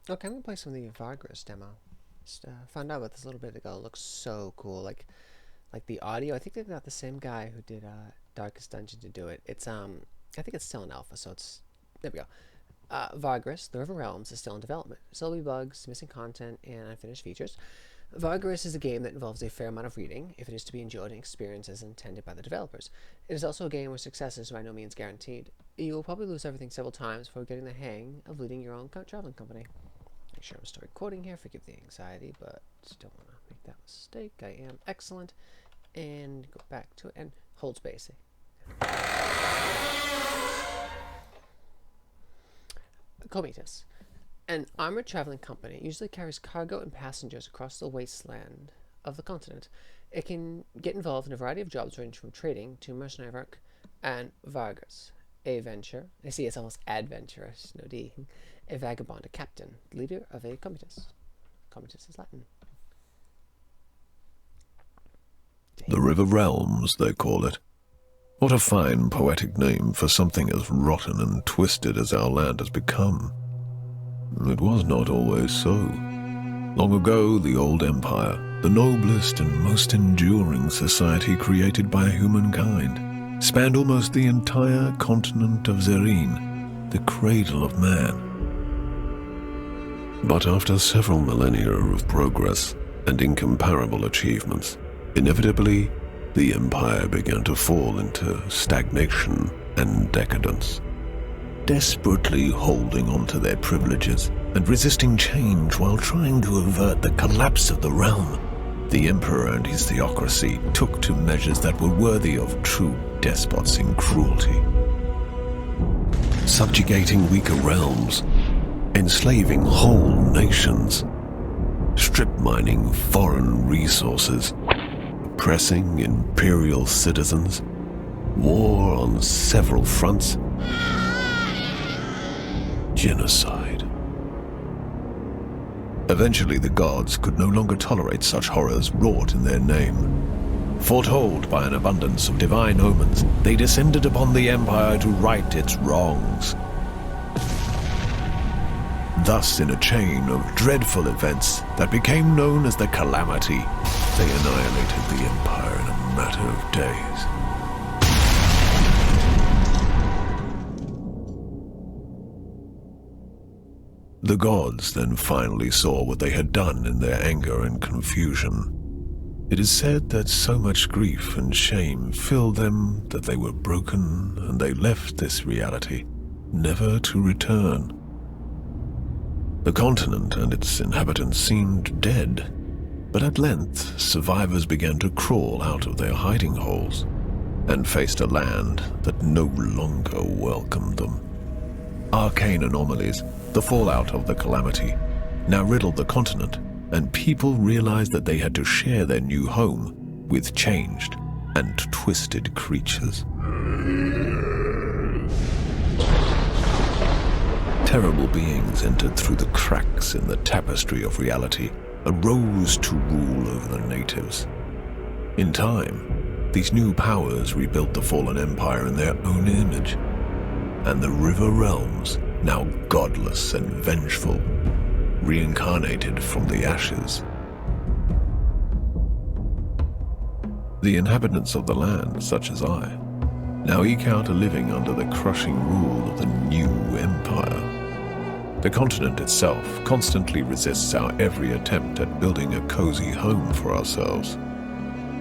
Okay, I'm gonna play some of the Vagrus demo. Just found out about this a little bit ago. It looks so cool. Like the audio. I think they've got the same guy who did Darkest Dungeon to do it. I think it's still in alpha, so it's there we go. Vagrus, the River Realms, is still in development. Still be bugs, missing content, and unfinished features. Vagrus is a game that involves a fair amount of reading if it is to be enjoyed and experienced as intended by the developers. It is also a game where success is by no means guaranteed. You will probably lose everything several times before getting the hang of leading your own traveling company. Make sure I'm still recording here, forgive the anxiety, but don't want to make that mistake. I am excellent. And go back to it and hold space. Comitas. An armored traveling company usually carries cargo and passengers across the wasteland of the continent. It can get involved in a variety of jobs ranging from trading to mercenary work. And Vargas, a venture, I see it's almost adventurous, no D, a vagabond, a captain, leader of a comitas. Comitas is Latin. The River Realms, they call it. What a fine poetic name for something as rotten and twisted as our land has become. It was not always so. Long ago, the old empire, the noblest and most enduring society created by humankind, spanned almost the entire continent of Zerine, the cradle of man. But after several millennia of progress and incomparable achievements, inevitably, the empire began to fall into stagnation and decadence. Desperately holding on to their privileges and resisting change while trying to avert the collapse of the realm, the emperor and his theocracy took to measures that were worthy of true despots in cruelty. Subjugating weaker realms, enslaving whole nations, strip mining foreign resources, oppressing imperial citizens, war on several fronts, genocide. Eventually, the gods could no longer tolerate such horrors wrought in their name. Foretold by an abundance of divine omens, they descended upon the empire to right its wrongs. Thus, in a chain of dreadful events that became known as the Calamity, they annihilated the empire in a matter of days. The gods then finally saw what they had done in their anger and confusion. It is said that so much grief and shame filled them that they were broken and they left this reality, never to return. The continent and its inhabitants seemed dead, but at length survivors began to crawl out of their hiding holes and faced a land that no longer welcomed them. Arcane anomalies, the fallout of the Calamity, now riddled the continent, and people realized that they had to share their new home with changed and twisted creatures. Terrible beings entered through the cracks in the tapestry of reality and rose to rule over the natives. In time, these new powers rebuilt the fallen empire in their own image, and the River Realms, now godless and vengeful, reincarnated from the ashes. The inhabitants of the land, such as I, now eke out a living under the crushing rule of the new empire. The continent itself constantly resists our every attempt at building a cozy home for ourselves.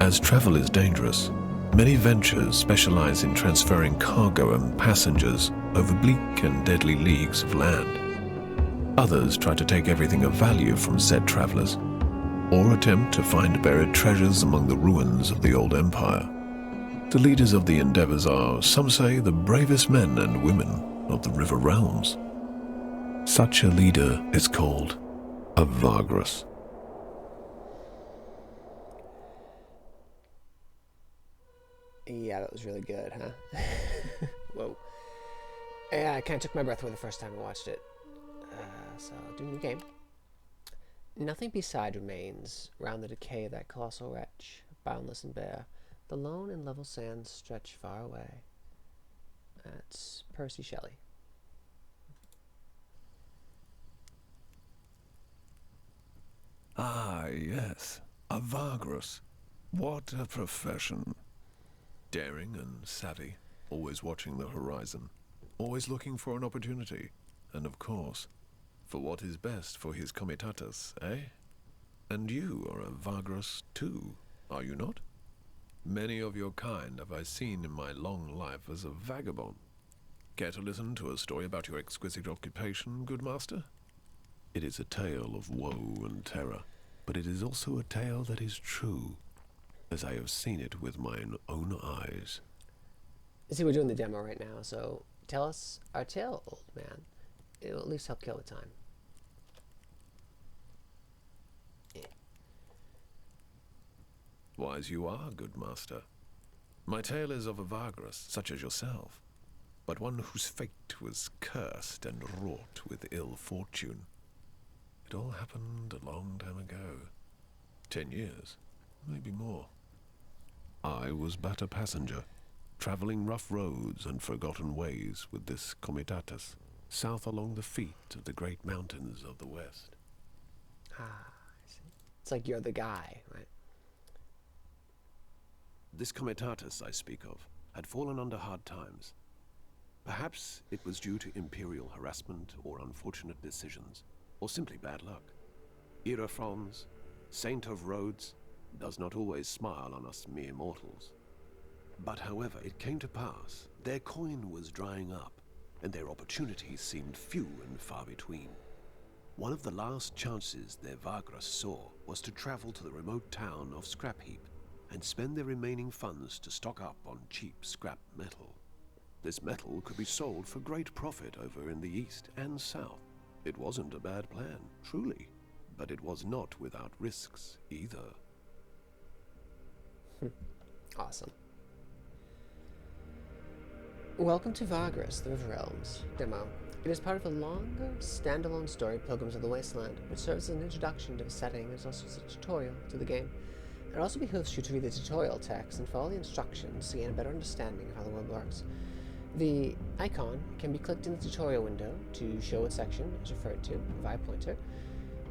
As travel is dangerous, many ventures specialize in transferring cargo and passengers over bleak and deadly leagues of land. Others try to take everything of value from said travelers, or attempt to find buried treasures among the ruins of the old empire. The leaders of the endeavors are, some say, the bravest men and women of the River Realms. Such a leader is called a Vagrus. Yeah, that was really good, huh? Whoa. Yeah, I kind of took my breath away the first time I watched it. So, doing the game. Nothing beside remains round the decay of that colossal wretch, boundless and bare. The lone and level sands stretch far away. That's Percy Shelley. Why, yes, a Vagrus. What a profession. Daring and savvy, always watching the horizon, always looking for an opportunity, and of course, for what is best for his comitatus, eh? And you are a Vagrus too, are you not? Many of your kind have I seen in my long life as a vagabond. Care to listen to a story about your exquisite occupation, good master? It is a tale of woe and terror, but it is also a tale that is true, as I have seen it with mine own eyes. See, we're doing the demo right now, so tell us our tale, old man. It'll at least help kill the time. Wise you are, good master. My tale is of a Vagrus, such as yourself, but one whose fate was cursed and wrought with ill fortune. It all happened a long time ago. 10 years, maybe more. I was but a passenger, traveling rough roads and forgotten ways with this comitatus, south along the feet of the great mountains of the west. Ah, I see. It's like you're the guy, right? This comitatus I speak of had fallen under hard times. Perhaps it was due to imperial harassment or unfortunate decisions, or simply bad luck. Irafrons, saint of roads, does not always smile on us mere mortals. But however it came to pass, their coin was drying up, and their opportunities seemed few and far between. One of the last chances their Vagrus saw was to travel to the remote town of Scrapheap and spend their remaining funds to stock up on cheap scrap metal. This metal could be sold for great profit over in the east and south. It wasn't a bad plan, truly, but it was not without risks either. Awesome. Welcome to Vagrus, the River Realms demo. It is part of a longer, standalone story, Pilgrims of the Wasteland, which serves as an introduction to the setting and is also a tutorial to the game. It also behooves you to read the tutorial text and follow the instructions to gain a better understanding of how the world works. The icon can be clicked in the tutorial window to show what section is referred to via pointer.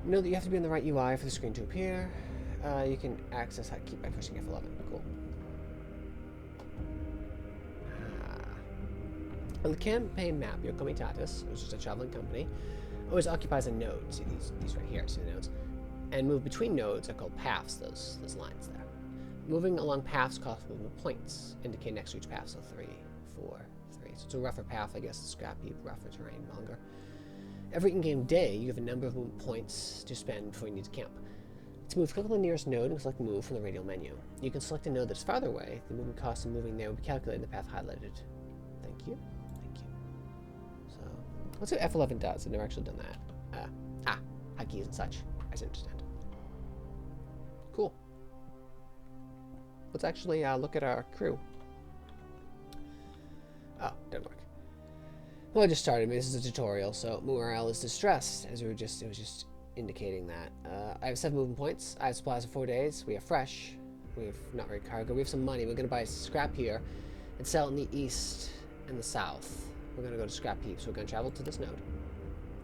Note that you have to be in the right UI for the screen to appear. You can access hotkey by pushing F11. Cool. On the campaign map, your comitatus, which is a traveling company, always occupies a node. See these right here, see the nodes? And move between nodes are called paths, those lines there. Moving along paths costs movement points, indicate next to each path, so 3, 4, 3. So it's a rougher path, I guess, scrap heap, rougher terrain, longer. Every in-game day, you have a number of movement points to spend before you need to camp. To move, click on the nearest node and select Move from the radial menu. You can select a node that's farther away. The movement cost of moving there will be calculated in the path highlighted. Thank you. Thank you. So, let's see what F11 does. I've never actually done that. Hotkeys and such. I understand. Cool. Let's actually look at our crew. Oh, didn't work. Well, I just started. This is a tutorial, so morale is distressed, as it was just indicating that. I have 7 movement points. I have supplies for 4 days. We have fresh. We have not very cargo. We have some money. We're going to buy scrap here and sell it in the east and the south. We're going to go to Scrap Heap, so we're going to travel to this node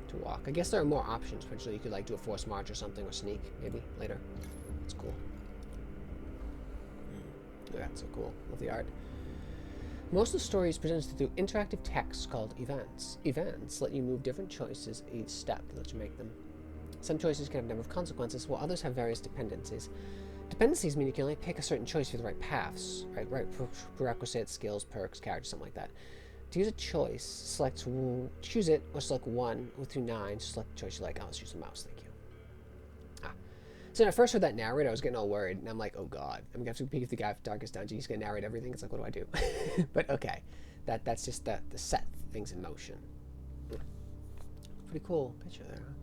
to walk. I guess there are more options. Potentially, you could like do a forced march or something, or sneak, maybe, later. That's cool. Yeah, that's so cool. Love the art. Most of the story is presented through interactive text called events. Events let you move different choices each step that lets you make them. Some choices can have a number of consequences, while others have various dependencies. Dependencies mean you can only pick a certain choice for the right paths, right prerequisites, skills, perks, characters, something like that. To use a choice, choose it, or select 1 through 9 to select the choice you like. I'll choose the mouse, thank you. So when I first heard that narrator, I was getting all worried, and I'm like, oh god, I'm gonna have to be the guy from Darkest Dungeon. He's gonna narrate everything. It's like, what do I do? But okay, that's just the set things in motion. Pretty cool picture there. Huh?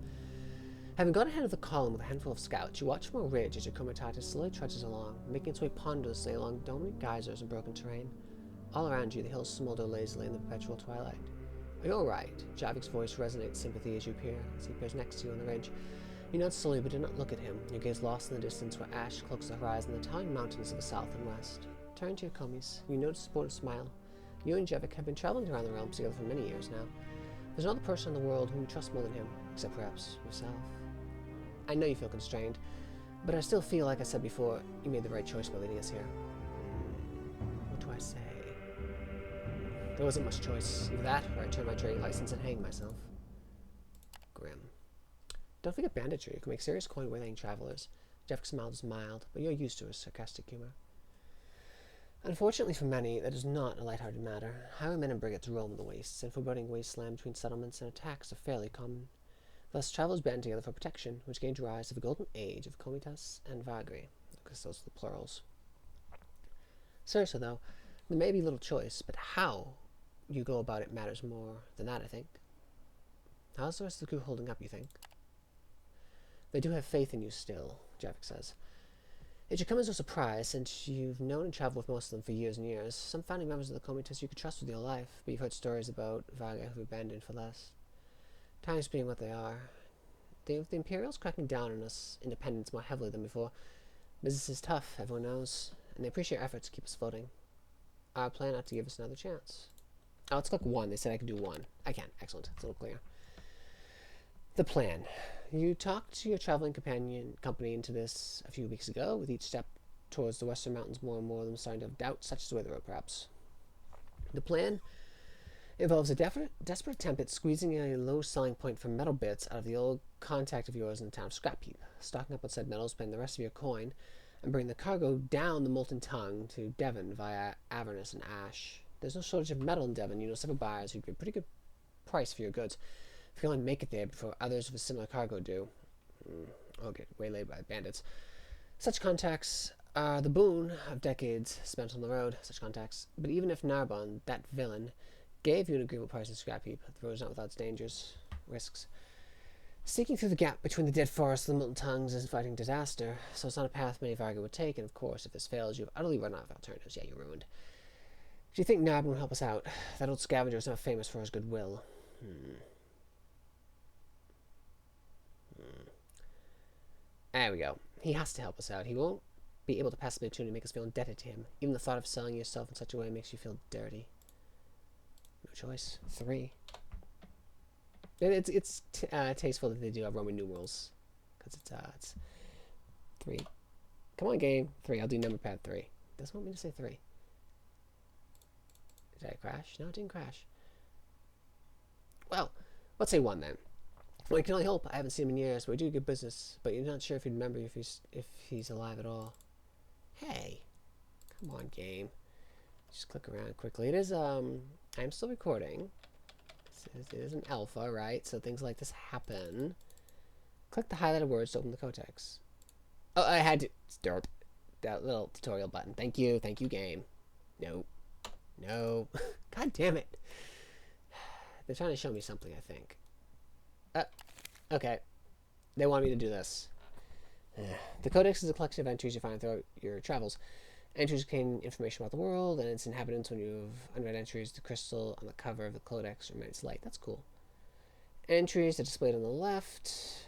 Having gone ahead of the column with a handful of scouts, you watch from a ridge as your comitatus slowly trudges along, making its way ponderously along dominant geysers and broken terrain. All around you, the hills smolder lazily in the perpetual twilight. Are you all right? Javik's voice resonates sympathy as you appear, as he appears next to you on the ridge. You nod slowly, but do not look at him, your gaze lost in the distance where ash cloaks the horizon and the towering mountains of the south and west. Turn to your commies. You notice a sportive smile. You and Javik have been traveling around the realms together for many years now. There's another person in the world whom you trust more than him, except perhaps yourself. I know you feel constrained. But I still feel, like I said before, you made the right choice by leading us here. What do I say? There wasn't much choice. Either that, or I turn my trading license and hang myself. Grim. Don't forget banditry. You can make serious coin waylaying travelers. Jeff's smile is mild, but you're used to his sarcastic humor. Unfortunately for many, that is not a lighthearted matter. Highwaymen and brigands roam the wastes, and foreboding wasteland between settlements and attacks are fairly common. Thus, travelers band together for protection, which gained rise to the golden age of Comitas and Vagri, because those are the plurals. Seriously, though, there may be little choice, but how you go about it matters more than that, I think. How's the rest of the crew holding up, you think? They do have faith in you still, Javik says. It should come as no surprise, since you've known and traveled with most of them for years and years. Some founding members of the Comitas you could trust with your life, but you've heard stories about Vaga who've abandoned for less. Times being what they are. The Imperials cracking down on us independents more heavily than before. Business is tough, everyone knows, and they appreciate your efforts to keep us floating. Our plan ought to give us another chance. Oh, let's click 1. They said I could do 1. I can. Excellent. It's a little clear. The plan. You talked to your traveling company into this a few weeks ago, with each step towards the western mountains more and more of them starting to have doubts, such as the way the road, perhaps. The plan involves a desperate attempt at squeezing a low selling point for metal bits out of the old contact of yours in the town of Scrap Heap, stocking up on said metals, paying the rest of your coin, and bringing the cargo down the Molten Tongue to Devon via Avernus and Ash. There's no shortage of metal in Devon. You know several buyers who'd give a pretty good price for your goods. If you only make it there before others with a similar cargo do, or get waylaid by bandits. Such contacts are the boon of decades spent on the road, such contacts. But even if Narbonne, that villain, gave you an agreeable price in Scrap Heap, the road is not without its dangers, risks. Seeking through the gap between the dead forests and the molten tongues is fighting disaster, so it's not a path many Varga would take, and of course, if this fails, you've utterly run out of alternatives. Yeah, you're ruined. Do you think Narbonne will help us out? That old scavenger is not famous for his goodwill. There we go. He has to help us out. He won't be able to pass the opportunity to make us feel indebted to him. Even the thought of selling yourself in such a way makes you feel dirty. No choice. 3. It's tasteful that they do have Roman numerals, because it's 3. Come on, game. 3. I'll do number pad 3. Doesn't want me to say 3. Did I crash? No, it didn't crash. Well, let's say 1 then. Well, I can only hope. I haven't seen him in years, but we do good business. But you're not sure if he'd remember if he's alive at all. Hey, come on, game. Just click around quickly. It is I'm still recording. It is an alpha, right? So things like this happen. Click the highlighted words to open the codex. Oh, I had to derp that little tutorial button. Thank you, game. No, God damn it. They're trying to show me something, I think. Okay. They want me to do this. The Codex is a collection of entries you find throughout your travels. Entries contain information about the world and its inhabitants. When you have unread entries, the crystal on the cover of the Codex remains light. That's cool. Entries are displayed on the left.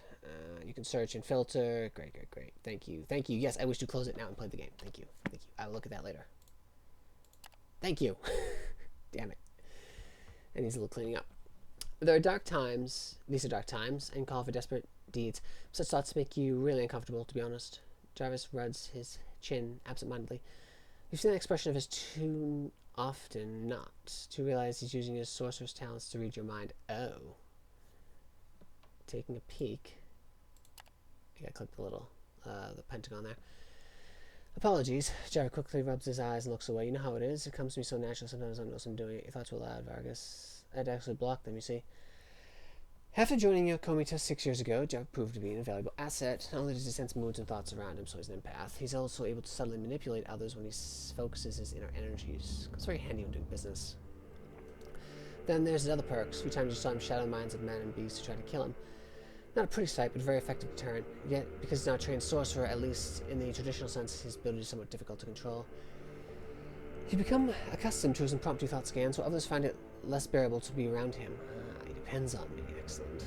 You can search and filter. Great. Thank you. Yes, I wish to close it now and play the game. Thank you. I will look at that later. Thank you. Damn it. It needs a little cleaning up. These are dark times, and call for desperate deeds. Such thoughts make you really uncomfortable, to be honest. Jarvis rubs his chin absentmindedly. You've seen that expression of his too often not to realize he's using his sorcerer's talents to read your mind. Oh. Taking a peek. I gotta click the little, the pentagon there. Apologies. Jarvis quickly rubs his eyes and looks away. You know how it is. It comes to me so naturally sometimes I don't know what I'm doing. Your thoughts were loud, Vargas. I'd actually blocked them, you see. After joining your Comitas 6 years ago, Jeff proved to be an invaluable asset. Not only does he sense moods and thoughts around him, so he's an empath, he's also able to subtly manipulate others when he focuses his inner energies. It's very handy when doing business. Then there's his other perks. A few times you saw him shadow the minds of men and beasts who tried to kill him. Not a pretty sight, but a very effective deterrent. Yet, because he's not a trained sorcerer, at least in the traditional sense, his ability is somewhat difficult to control. You become accustomed to his impromptu thought scans, while others find it less bearable to be around him. He depends on me. Excellent.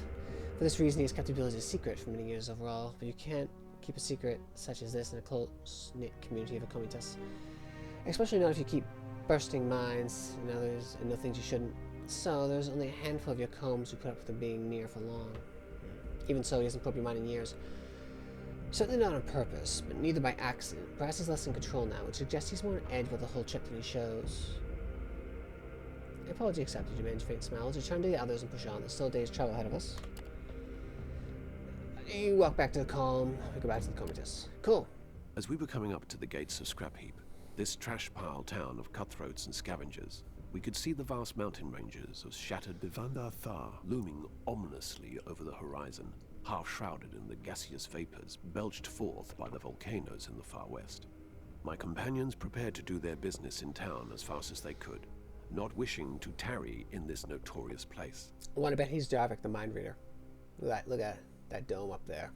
For this reason, he has kept the ability a secret for many years overall, but you can't keep a secret such as this in a close-knit community of a Comitas. Especially not if you keep bursting minds and others and know things you shouldn't. So, there's only a handful of your combs who put up with him being near for long. Even so, he hasn't probed your mind in years. Certainly not on purpose, but neither by accident. Brass is less in control now, which suggests he's more on edge with the whole trip than he shows. Apology accepted, demands faint smiles. Return to the others and push on. There's still a day's travel ahead of us. You walk back to the calm. We go back to the comatose. Cool. As we were coming up to the gates of Scrap Heap, this trash pile town of cutthroats and scavengers, we could see the vast mountain ranges of shattered Bivandar Thar looming ominously over the horizon, half shrouded in the gaseous vapors belched forth by the volcanoes in the far west. My companions prepared to do their business in town as fast as they could, not wishing to tarry in this notorious place. I want to bet he's Jarvik, the mind reader. Look at that dome up there.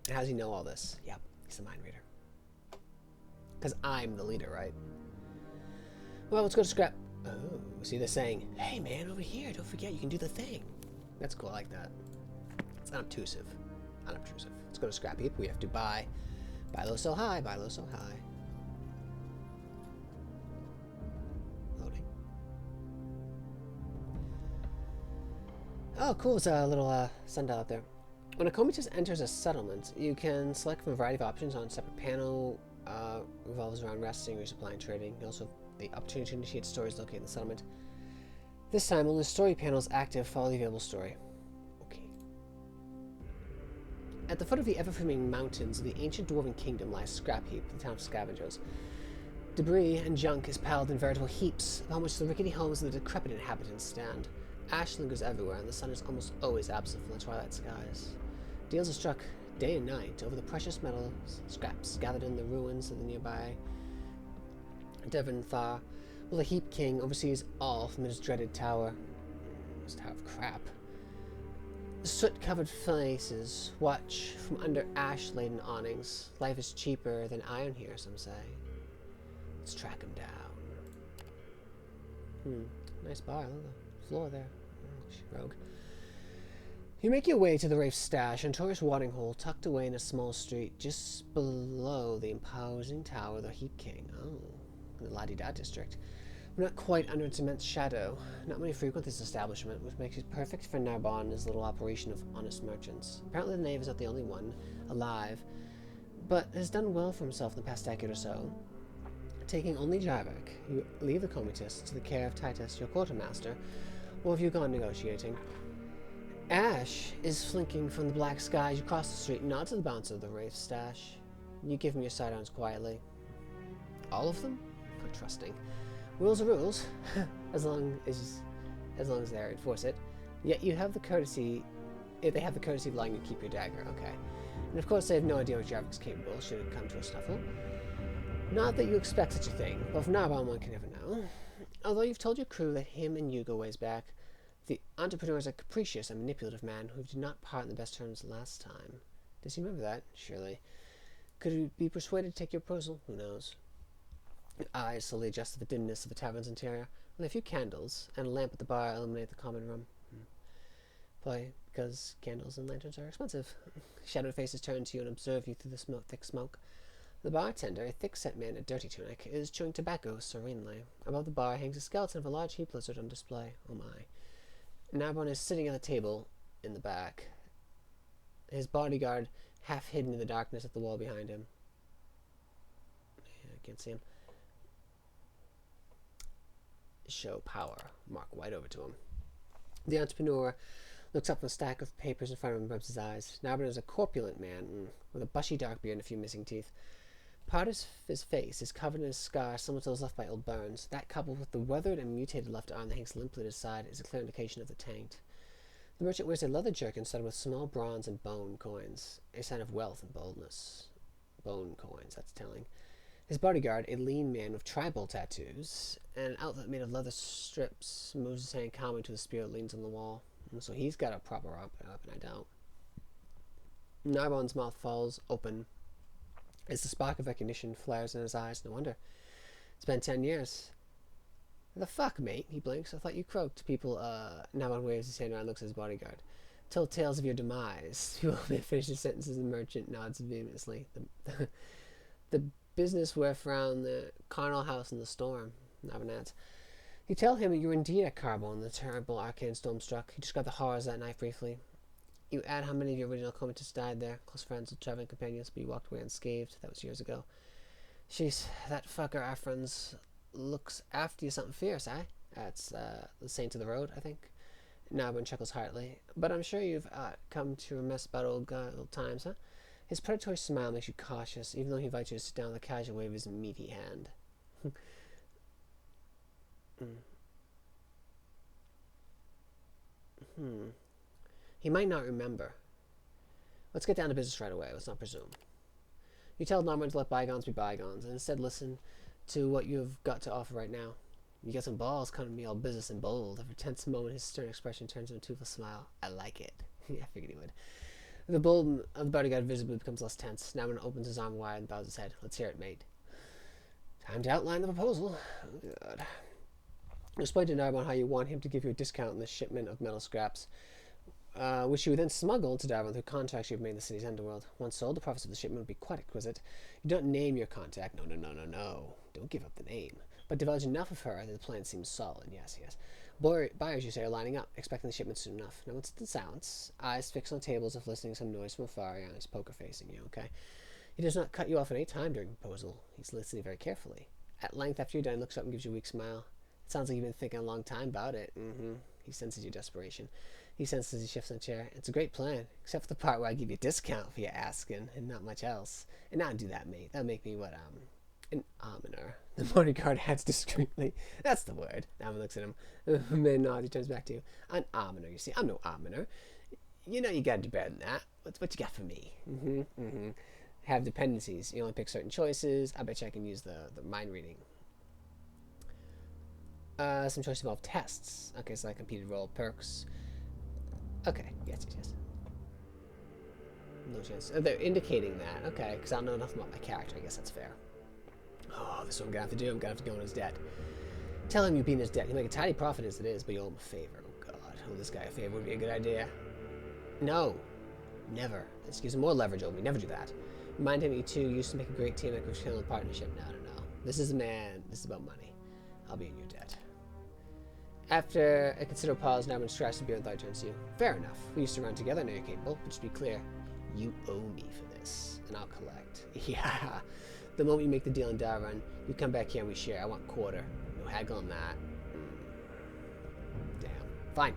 And how does he know all this? Yep, he's the mind reader. Because I'm the leader, right? Well, let's go to Scrap. Oh, see, they're saying, hey man, over here, don't forget you can do the thing. That's cool, I like that. It's unobtrusive. Unobtrusive. Let's go to Scrap Heap. We have to buy low, sell high, buy low, sell high. Loading. Oh, cool. It's a little sundial up there. When a comatose enters a settlement, you can select from a variety of options on a separate panel. Revolves around resting, resupply, and trading. You also have the opportunity to initiate stories located in the settlement. This time, only the story panel is active. Follow the available story. Okay. At the foot of the ever-flaming mountains of the ancient dwarven kingdom lies Scrap Heap, the town of scavengers. Debris and junk is piled in veritable heaps, upon which the rickety homes of the decrepit inhabitants stand. Ash lingers everywhere, and the sun is almost always absent from the twilight skies. Deals are struck day and night over the precious metals scraps gathered in the ruins of the nearby Devon Thar, while the Heap King oversees all from his dreaded tower. This tower of crap. Soot-covered faces watch from under ash-laden awnings. Life is cheaper than iron here, some say. Let's track him down. Nice bar. Look at the floor there. Rogue. You make your way to the Wraith's stash, a notorious watering hole tucked away in a small street just below the imposing tower of the Heap King. Oh, the La-di-da district. We're not quite under its immense shadow. Not many frequent this establishment, which makes it perfect for Narbonne and his little operation of honest merchants. Apparently the knave is not the only one alive, but has done well for himself in the past decade or so. Taking only Jarvik, you leave the comatose to the care of Titus, your quartermaster, or have you gone negotiating? Ash is flinking from the black skies. You cross the street and nod to the bouncer of the Wraith stash. You give him your sidearms quietly. All of them? Quite trusting. Rules are rules, as long as they enforce it. Yet you have the courtesy, if they have the courtesy of allowing you to keep your dagger, okay. And of course they have no idea what Jarvik's capable should it come to a snuffle. Not that you expect such a thing, but from now on one can never know. Although you've told your crew that him and you go ways back, the entrepreneur is a capricious and manipulative man who did not part in the best terms last time. Does he remember that? Surely. Could he be persuaded to take your proposal? Who knows? Your eyes slowly adjust to the dimness of the tavern's interior. Only a few candles and a lamp at the bar illuminate the common room. Probably because candles and lanterns are expensive. Shadowed faces turn to you and observe you through the thick smoke. The bartender, a thick-set man in a dirty tunic, is chewing tobacco serenely. Above the bar hangs a skeleton of a large heap lizard on display. Oh my. Narbonne is sitting at the table in the back, his bodyguard half hidden in the darkness at the wall behind him. I can't see him. Show power. Mark right over to him. The entrepreneur looks up from a stack of papers in front of him and rubs his eyes. Narbonne is a corpulent man with a bushy dark beard and a few missing teeth. Part of his face is covered in a scar similar to those left by old burns. That, coupled with the weathered and mutated left arm that hangs limply at his side, is a clear indication of the taint. The merchant wears a leather jerkin studded with small bronze and bone coins, a sign of wealth and boldness. Bone coins, that's telling. His bodyguard, a lean man with tribal tattoos, and an outfit made of leather strips, moves his hand calmly to the spear that leans on the wall. And so he's got a proper weapon, I doubt. Narbonne's mouth falls open as the spark of recognition flares in his eyes. No wonder. It's been 10 years. The fuck, mate? He blinks. I thought you croaked. Narbonne waves his hand around and looks at his bodyguard. Tell tales of your demise. People may finish his sentences. The merchant nods vehemently. The business weft round the carnal house in the storm. Narbonne adds. You tell him you're indeed at Carbon, the terrible arcane storm struck. He described the horrors of that night briefly. You add how many of your original comatose died there. Close friends, traveling companions, but you walked away unscathed. That was years ago. Jeez, that fucker Afron's looks after you something fierce, eh? That's the Saint of the Road, I think. Narbon chuckles heartily. But I'm sure you've come to reminisce about old times, huh? His predatory smile makes you cautious, even though he invites you to sit down with a casual wave of his meaty hand. He might not remember. Let's get down to business right away. Let's not presume. You tell Norman to let bygones be bygones, and instead listen to what you have got to offer right now. You get some balls coming to me all business and bold. Every tense moment, his stern expression turns into a toothless smile. I like it. Yeah, I figured he would. The bold of the bodyguard visibly becomes less tense. Norman opens his arm wide and bows his head. Let's hear it, mate. Time to outline the proposal. Oh, God. Explain to Narbon how you want him to give you a discount on the shipment of metal scraps, which you would then smuggle to Darwin through contacts you've made in the city's underworld. Once sold, the profits of the shipment would be quite exquisite. You don't name your contact. No. Don't give up the name. But divulge enough of her that the plan seems solid. Yes. Buyers, you say, are lining up, expecting the shipment soon enough. Now, what's the silence? Eyes fixed on the tables, if listening to some noise from afar. He's poker facing you, okay? He does not cut you off at any time during the proposal. He's listening very carefully. At length, after you're done, he looks up and gives you a weak smile. It sounds like you've been thinking a long time about it. He senses your desperation. He senses he shifts in a chair. It's a great plan, except for the part where I give you a discount for your asking, and not much else. And not do that, mate. That'll make me an almoner. The bodyguard adds discreetly. That's the word. Almon looks at him. Man nods. He turns back to you. An almoner, you see. I'm no almoner. You know you gotta do better than that. What you got for me? Have dependencies. You only pick certain choices. I bet you I can use the mind reading. Some choices involve tests. Okay, so I competed roll perks. Okay, yes. No chance. They're indicating that. Okay, because I don't know enough about my character. I guess that's fair. Oh, this is what I'm going to have to do. I'm going to have to go in his debt. Tell him you've been in his debt. He'll make a tidy profit as it is, but you'll owe him a favor. Oh, God. Oh, this guy a favor would be a good idea. No. Never. This gives him more leverage over me. Never do that. Remind him you two used to make a great team that could kill a partnership. No. This is a man. This is about money. I'll be in your debt. After a considerable pause, Norman scratched the beer and thought turns to you. Fair enough. We used to run together. I know you're capable. But just be clear. You owe me for this, and I'll collect. Yeah. The moment you make the deal in Darwin, you come back here and we share. I want quarter. No haggle on that. Damn. Fine.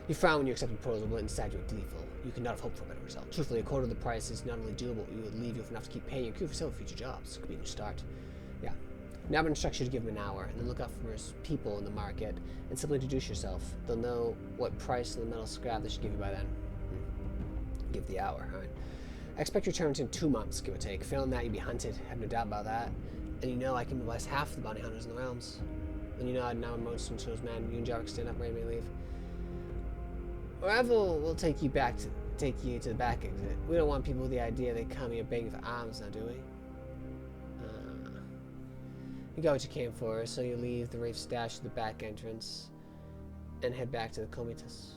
You frown when you accept the proposal, but inside you're gleeful. You could not have hoped for a better result. Truthfully, a quarter of the price is not only doable, it would leave you with enough to keep paying your crew for several future jobs. It could be a new start. Yeah. Narvin instructs you to give him an hour, and then look up for his people in the market, and simply introduce yourself. They'll know what price of the metal scrap they should give you by then. Give the hour, alright. I expect your return within 2 months, give or take. Failing that, you'd be hunted. I have no doubt about that. And you know I can mobilize half the bounty hunters in the realms. And you know I'd now most into his man. You and Jarvik stand up, ready to leave. Arrival will take you to the back exit. We don't want people with the idea they come here begging for arms now, do we? You got what you came for, so you leave the Wraith stash at the back entrance and head back to the Comitas.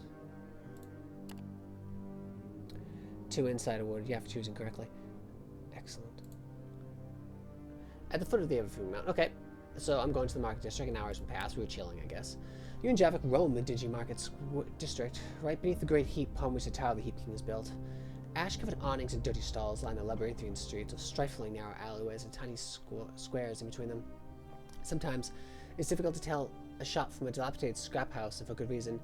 2 inside awarded. You have to choose incorrectly. Excellent. At the foot of the Everfree Mountain. Okay, so I'm going to the market district. An hour's been passed. We were chilling, I guess. You and Javik roam the dingy market district, right beneath the great heap upon which the Tower of the Heap King is built. Ash-covered awnings and dirty stalls line the labyrinthine streets with strifingly narrow alleyways and tiny squares in between them. Sometimes it's difficult to tell a shop from a dilapidated scrap house, and for good reason.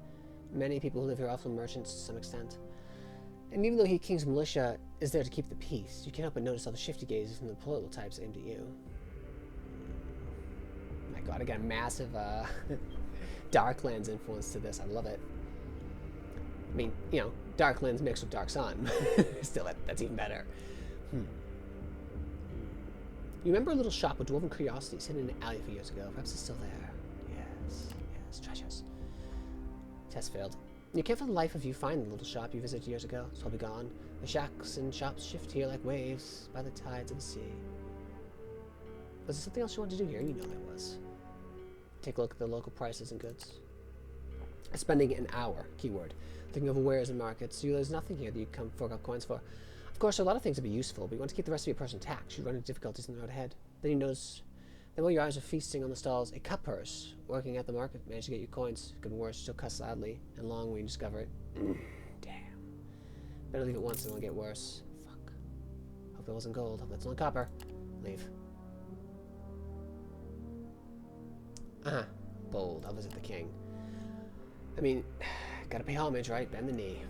Many people who live here are also merchants to some extent. And even though he King's militia is there to keep the peace, you can't help but notice all the shifty gazes from the political types aimed at you. My God, I got a massive Darklands influence to this. I love it. I mean, you know, Darklands mixed with Dark Sun. Still, that's even better. You remember a little shop with dwarven curiosities hidden in an alley a few years ago? Perhaps it's still there. Yes, treasures. Test failed. You can't for the life of you find the little shop you visited years ago, so I'll be gone. The shacks and shops shift here like waves by the tides of the sea. Was there something else you wanted to do here? You know there was. Take a look at the local prices and goods. Spending an hour, keyword, thinking over wares and markets, you there's nothing here that you can fork out coins for. Of course, there are a lot of things that would be useful, but you want to keep the rest of your person intact. You run into difficulties on the road ahead. Then you notice that while your eyes are feasting on the stalls, a cup purse working at the market managed to get you coins. Could be worse, still cuss loudly and long when you discover it. Damn. Better leave it once, it'll get worse. Fuck. Hope that wasn't gold. Hope that's only copper. Leave. Bold. I'll visit the king. I mean, gotta pay homage, right? Bend the knee.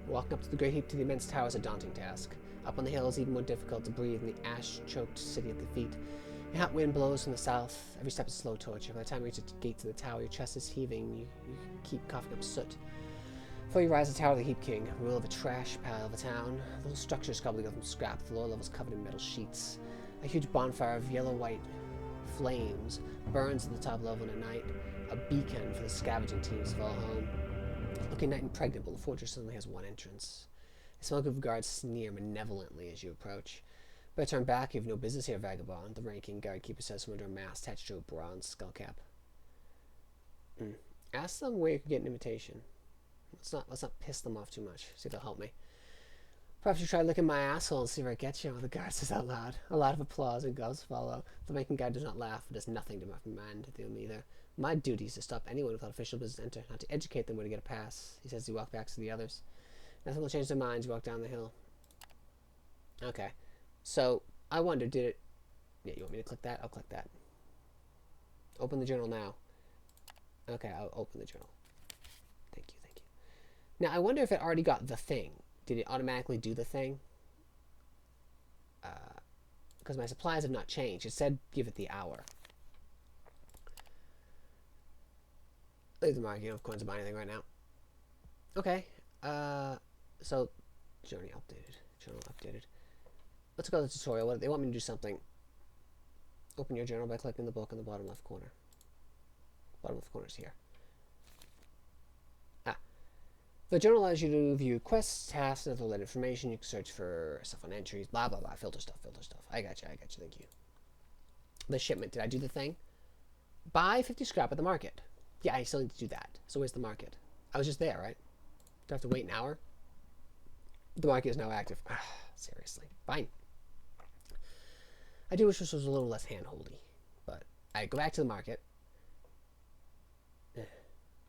Walking up to the great heap to the immense tower is a daunting task. Up on the hill is even more difficult to breathe in the ash-choked city at the feet. A hot wind blows from the south. Every step is slow torture. By the time you reach the gate to the tower, your chest is heaving. You keep coughing up soot. Before you rise the tower of the Heap King, rule of a trash pile of a town. The whole structure is covered from scrap. The lower level is covered in metal sheets. A huge bonfire of yellow-white flames burns at the top level in the night. A beacon for the scavenging teams to fall home. Looking night impregnable, the fortress only has one entrance. A small group of guards sneer malevolently as you approach. Better turn back, you have no business here, vagabond, the ranking guard-keeper says from under a mask attached to a bronze skull cap. Ask them where you can get an invitation. Let's not piss them off too much. See if they'll help me. Perhaps you try licking my asshole and see where it gets you, the guard says out loud. A lot of applause and gulps follow. The ranking guard does not laugh, but does nothing to reprimand them either. My duty is to stop anyone without official business to enter, not to educate them where to get a pass, he says as he walks back to the others. Nothing will change their minds, you walk down the hill. Okay. So, I wonder, did it... Yeah, you want me to click that? I'll click that. Open the journal now. Okay, I'll open the journal. Thank you, thank you. Now, I wonder if it already got the thing. Did it automatically do the thing? Because my supplies have not changed. It said give it the hour. Leave the market. You don't have coins to buy anything right now. Okay. So, journal updated. Let's go to the tutorial. They want me to do something. Open your journal by clicking the book in the bottom left corner. Bottom left corner is here. The journal allows you to view quests, tasks, and other related information. You can search for stuff on entries, blah, blah, blah. Filter stuff. I got you. Thank you. The shipment. Did I do the thing? Buy 50 scrap at the market. Yeah, I still need to do that. So where's the market? I was just there, right? Do I have to wait an hour? The market is now active. Seriously. Fine. I do wish this was a little less hand-holdy. But I go back to the market.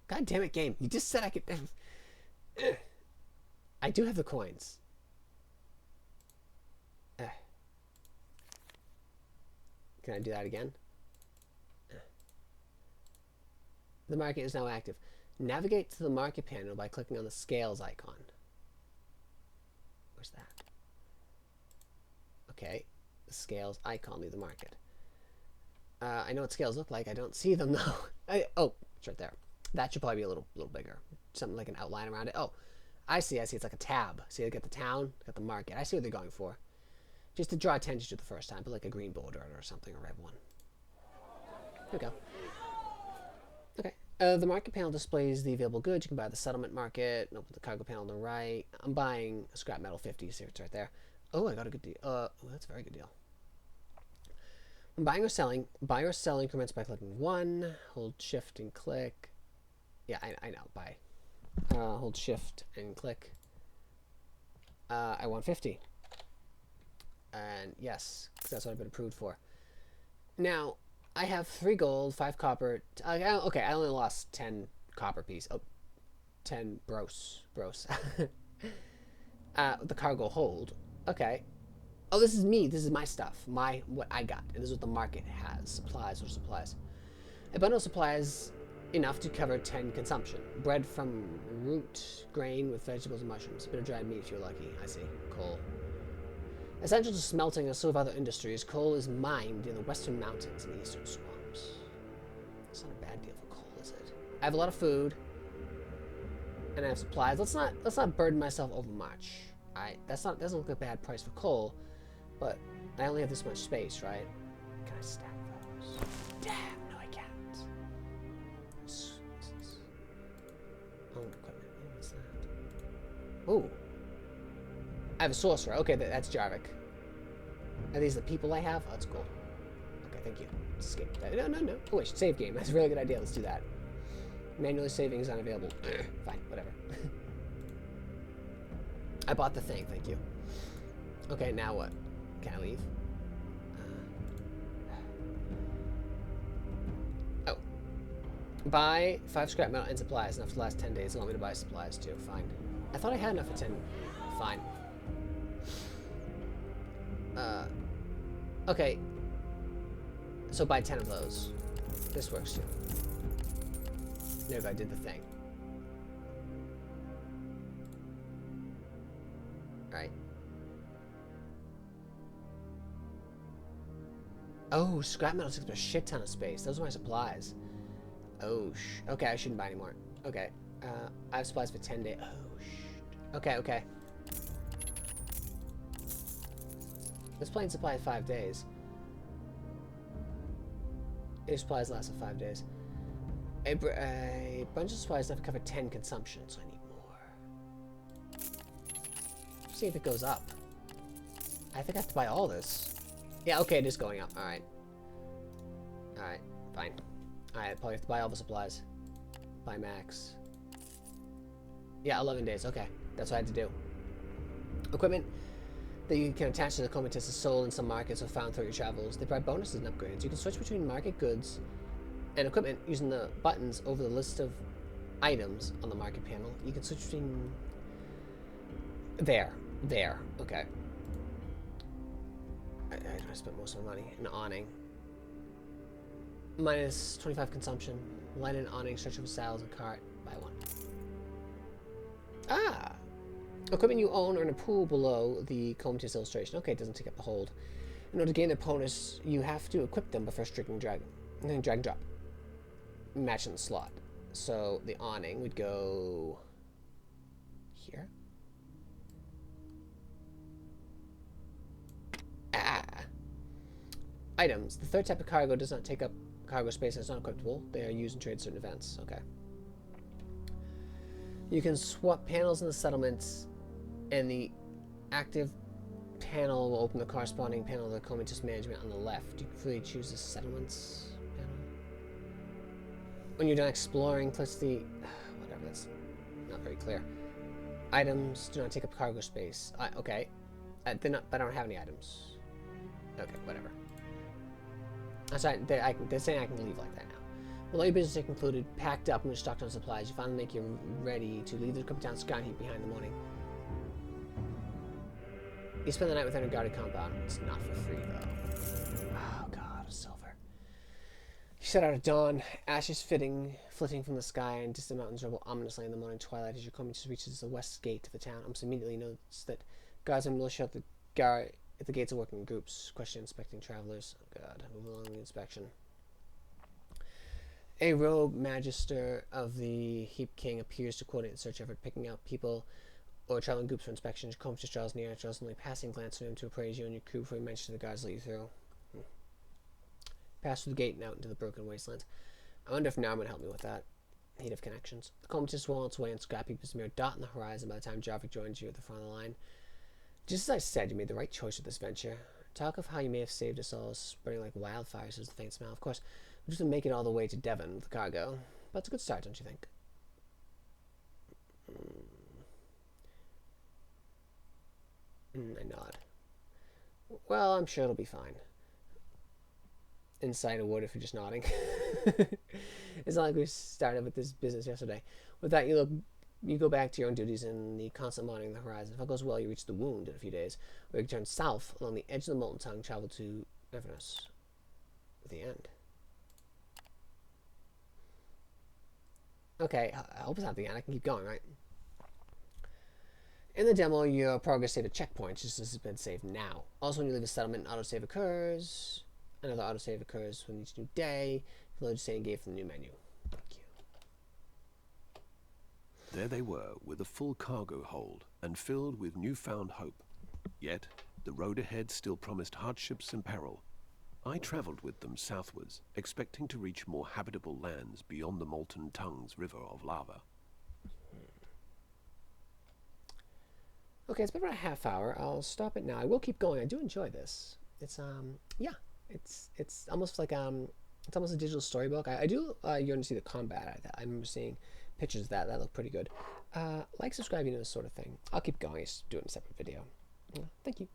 God damn it, game. You just said I could... I do have the coins. Can I do that again? The market is now active. Navigate to the market panel by clicking on the scales icon. Where's that? Okay, the scales icon, leave the market. I know what scales look like. I don't see them though. Oh, it's right there. That should probably be a little bigger. Something like an outline around it. Oh, I see. It's like a tab. See, I got the town, got the market. I see what they're going for. Just to draw attention to the first time, but like a green border or something, a red one. There we go. Okay. The market panel displays the available goods. You can buy the settlement market. Open the cargo panel on the right. I'm buying a scrap metal 50. See, it's right there. Oh, I got a good deal. Oh, that's a very good deal. I'm buying or selling. Buy or sell increments by clicking 1. Hold shift and click. Yeah, I know. Buy. Hold shift and click. I want 50. And yes, that's what I've been approved for. Now, I have 3 gold, 5 copper. Okay, I only lost 10 copper piece. Oh, 10 bros. The cargo hold. Okay. Oh, this is me. This is my stuff. What I got. And this is what the market has. Supplies. A bundle of supplies enough to cover 10 consumption. Bread from root, grain with vegetables and mushrooms. A bit of dried meat if you're lucky. I see. Coal. Essential to smelting and a slew of other industries, coal is mined in the western mountains and the eastern swamps. It's not a bad deal for coal, is it? I have a lot of food. And I have supplies. Let's not burden myself over much. Doesn't look like a bad price for coal, but I only have this much space, right? Can I stack those? Damn, no I can't. Owned equipment. What's that? Ooh. I have a sorcerer. Okay, that's Jarvik. Are these the people I have? Oh, that's cool. Okay, thank you. Escape. No. Oh, wait, save game. That's a really good idea. Let's do that. Manually saving is unavailable. Fine, whatever. I bought the thing, thank you. Okay, now what? Can I leave? Oh. Buy 5 scrap metal and supplies. Enough to last 10 days. They want me to buy supplies too. Fine. I thought I had enough for fine. Okay. So buy 10 of those. This works too. There we go, I did the thing. Alright. Oh, scrap metal takes up a shit ton of space. Those are my supplies. Oh, okay, I shouldn't buy anymore. Okay. I have supplies for 10 days. Oh, okay, okay. This plane supply 5 days. Your supplies last for 5 days. A bunch of supplies enough to cover 10 consumption, so I need more. See if it goes up. I think I have to buy all this. Yeah, okay, it is going up. Alright. Alright, fine. Alright, probably have to buy all the supplies. Buy max. Yeah, 11 days. Okay, that's what I had to do. Equipment that you can attach to the Comatose is sold in some markets or found through your travels. They provide bonuses and upgrades. You can switch between market goods and equipment using the buttons over the list of items on the market panel. You can switch between... There. Okay. I spent most of my money. An awning. Minus 25 consumption. Light an awning, stretch over saddles and cart. Buy one. Ah! Equipment you own are in a pool below the Comatose illustration. Okay, it doesn't take up the hold. In order to gain their bonus, you have to equip them before striking drag and drop. Match in the slot. So the awning would go here. Ah! Items. The third type of cargo does not take up cargo space and is not equipable. They are used in trade certain events. Okay. You can swap panels in the settlements, and the active panel will open the corresponding panel of the Comatose management on the left. You can freely choose the settlements panel. When you're done exploring, click the... whatever, that's not very clear. Items do not take up cargo space. Okay. I don't have any items. Okay, whatever. I'm sorry, they're saying I can leave like that now. With all your business concluded, packed up, and you're stocked on supplies, you finally make you ready to leave the Captain's ground heap behind in the morning. You spend the night within a guarded compound. It's not for free, though. Oh, God, silver. You set out at dawn, ashes flitting from the sky, and distant mountains rumble ominously in the morning twilight as your Comatose reaches the west gate of the town. Almost immediately notice that guards and militia at the gates are working in groups, questioning inspecting travelers. Oh, God, move along the inspection. A rogue magister of the Heap King appears to coordinate the search effort, picking out people or traveling groups for inspection. Comatose draws near, draws only a passing glance from him to appraise you and your crew before he mentions the guards let you through. Pass through the gate and out into the broken wastelands. I wonder if Narm would help me with that. He'd have connections. The Comatose will on its way and scrap heap is a mere dot in the horizon by the time Jarvik joins you at the front of the line. Just as I said, you made the right choice with this venture. Talk of how you may have saved us all, spreading like wildfire, says the faint smile. Of course, we just make it all the way to Devon with the cargo. But it's a good start, don't you think? I nod. Well, I'm sure it'll be fine. Inside a wood if you're just nodding. It's not like we started with this business yesterday. With that, you go back to your own duties in the constant monitoring of the horizon. If all goes well, you reach the Wound in a few days, or you can turn south along the edge of the Molten Tongue, travel to Vagrus. The end. Okay, I hope it's not the end. I can keep going, right? In the demo, your progress saved at checkpoints, just as it's been saved now. Also, when you leave a settlement, an autosave occurs. Another autosave occurs when each new day. You load save game from the new menu. Thank you. There they were, with a full cargo hold, and filled with newfound hope. Yet, the road ahead still promised hardships and peril. I travelled with them southwards, expecting to reach more habitable lands beyond the Molten Tongue's river of lava. Okay, it's been about a half hour. I'll stop it now. I will keep going. I do enjoy this. It's yeah, it's almost like it's almost a digital storybook. I do yearn to see the combat. I remember seeing pictures of that. That looked pretty good. Like, subscribe, you know, this sort of thing. I'll keep going. Just do it in a separate video. Thank you.